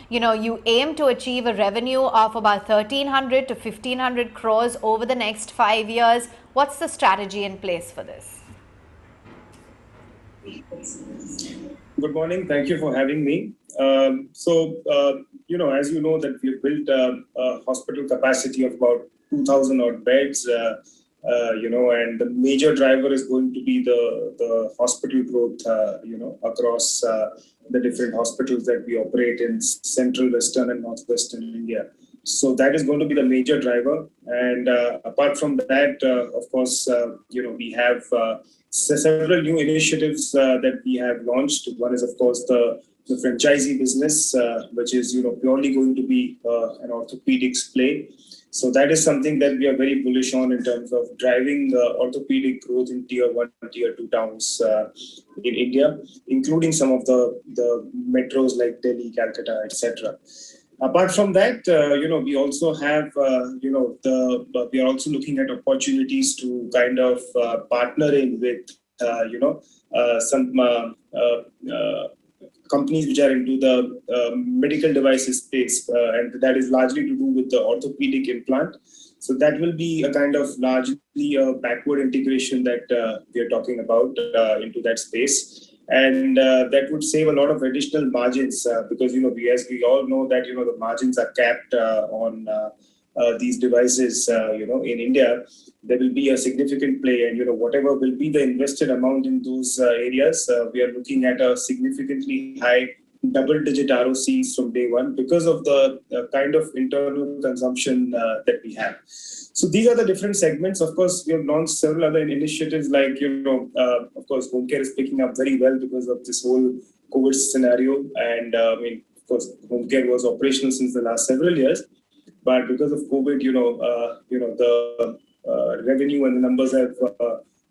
you aim to achieve a revenue of about 1,300 to 1,500 crores over the next 5 years. What's the strategy in place for this? Good morning. Thank you for having me. As you know, that we've built a hospital capacity of about 2,000 odd beds, and the major driver is going to be the hospital growth, across the different hospitals that we operate in central, western, and northwestern India. So that is going to be the major driver. And apart from that, of course, we have several new initiatives that we have launched. One is, of course, the franchisee business, which is purely going to be an orthopedics play. So that is something that we are very bullish on in terms of driving orthopedic growth in tier 1 and tier 2 towns in India, including some of the metros like Delhi, Calcutta, etc. Apart from that, we also have, we are also looking at opportunities to kind of partner in with, some companies which are into the medical devices space, and that is largely to do with the orthopedic implant. So that will be a kind of largely a backward integration that we are talking about into that space. And that would save a lot of additional margins because, as we all know that, the margins are capped on these devices, in India. There will be a significant play, and, whatever will be the invested amount in those areas, we are looking at a significantly high double-digit ROCs from day one because of the kind of internal consumption that we have. So these are the different segments. Of course, we have launched several other initiatives like, of course, home care is picking up very well because of this whole COVID scenario. And of course, home care was operational since the last several years. But because of COVID, the revenue and the numbers have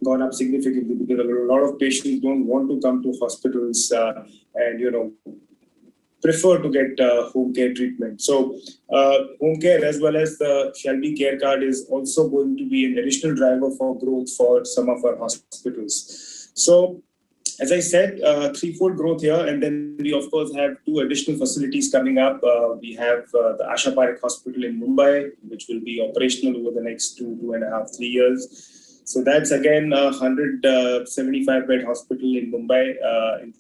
gone up significantly because a lot of patients don't want to come to hospitals and, prefer to get home care treatment. So home care as well as the Shalby Care Card is also going to be an additional driver for growth for some of our hospitals. So as I said, threefold growth here. And then we, of course, have two additional facilities coming up. We have the Asha Parekh Hospital in Mumbai, which will be operational over the next 2.5, 3 years. So that's again a 175-bed hospital in Mumbai,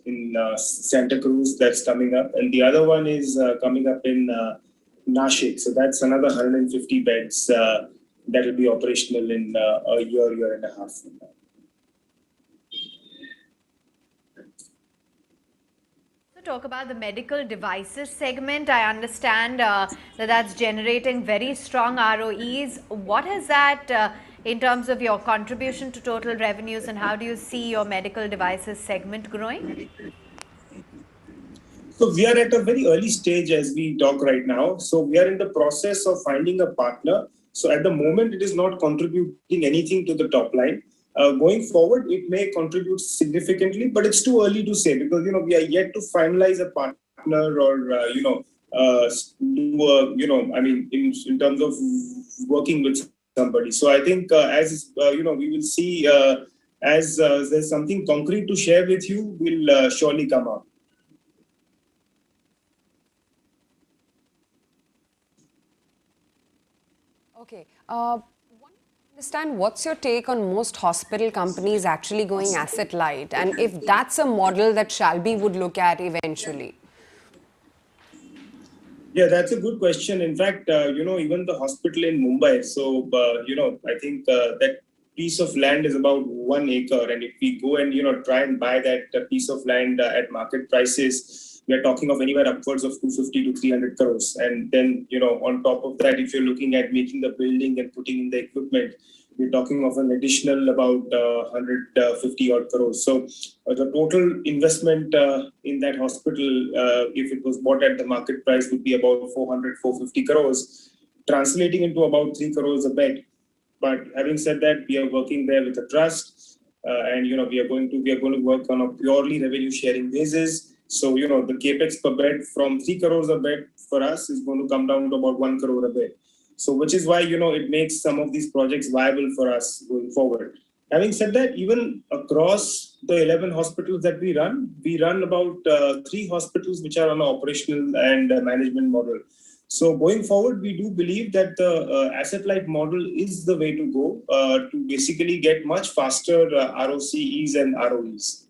in Santa Cruz, that's coming up. And the other one is coming up in Nashik. So that's another 150 beds that will be operational in a year and a half from now. Talk about the medical devices segment. I understand that's generating very strong ROEs. What is that in terms of your contribution to total revenues, and how do you see your medical devices segment growing? So we are at a very early stage as we talk right now. So we are in the process of finding a partner. So at the moment, it is not contributing anything to the top line. Going forward, it may contribute significantly, but it's too early to say because, we are yet to finalize a partner or, in terms of working with somebody. So I think as, we will see as there's something concrete to share with you, will surely come up. Okay. Understand what's your take on most hospital companies actually going asset light, and if that's a model that Shalby would look at eventually? Yeah, that's a good question. In fact, even the hospital in Mumbai, so, I think that piece of land is about 1 acre. And if we go and, try and buy that piece of land at market prices, we are talking of anywhere upwards of 250 to 300 crores. And then, on top of that, if you're looking at making the building and putting in the equipment, we're talking of an additional about 150 odd crores. So the total investment in that hospital, if it was bought at the market price, would be about 450 crores, translating into about 3 crores a bed. But having said that, we are working there with a trust, and we are going to work on a purely revenue sharing basis. So, the capex per bed from 3 crores a bed for us is going to come down to about 1 crore a bed. So, which is why, it makes some of these projects viable for us going forward. Having said that, even across the 11 hospitals that we run about 3 hospitals which are on an operational and management model. So going forward, we do believe that the asset-light model is the way to go to basically get much faster ROCEs and ROEs.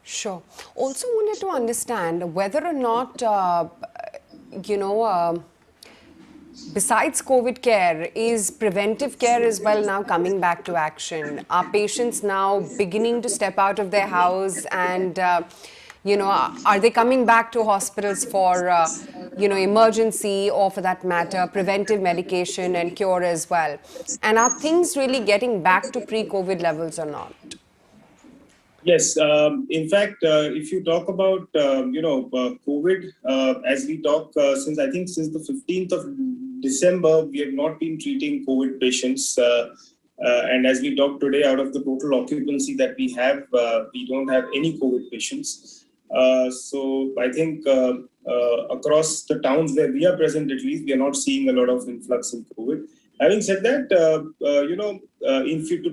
Sure. Also wanted to understand whether or not, besides COVID care, is preventive care as well now coming back to action? Are patients now beginning to step out of their house and, are they coming back to hospitals for, emergency or for that matter, preventive medication and cure as well? And are things really getting back to pre-COVID levels or not? Yes, in fact, if you talk about COVID, as we talk since the 15th of December, we have not been treating COVID patients, and as we talk today, out of the total occupancy that we have, we don't have any COVID patients. So I think across the towns where we are present, at least, we are not seeing a lot of influx in COVID. Having said that, to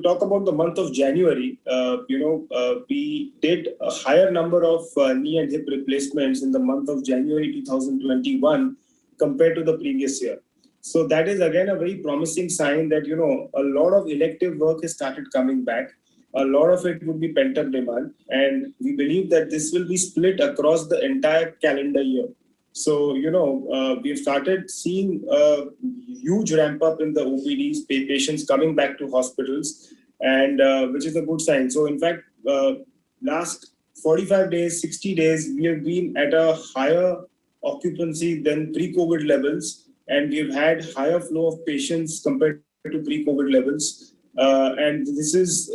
talk about the month of January, we did a higher number of knee and hip replacements in the month of January 2021 compared to the previous year. So that is again a very promising sign that, a lot of elective work has started coming back. A lot of it would be pent-up demand. And we believe that this will be split across the entire calendar year. So, we've started seeing a huge ramp up in the OPDs, patients coming back to hospitals, and which is a good sign. So, in fact, last 45 days, 60 days, we have been at a higher occupancy than pre-COVID levels, and we've had higher flow of patients compared to pre-COVID levels. And this is,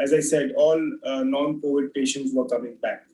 as I said, all non-COVID patients were coming back.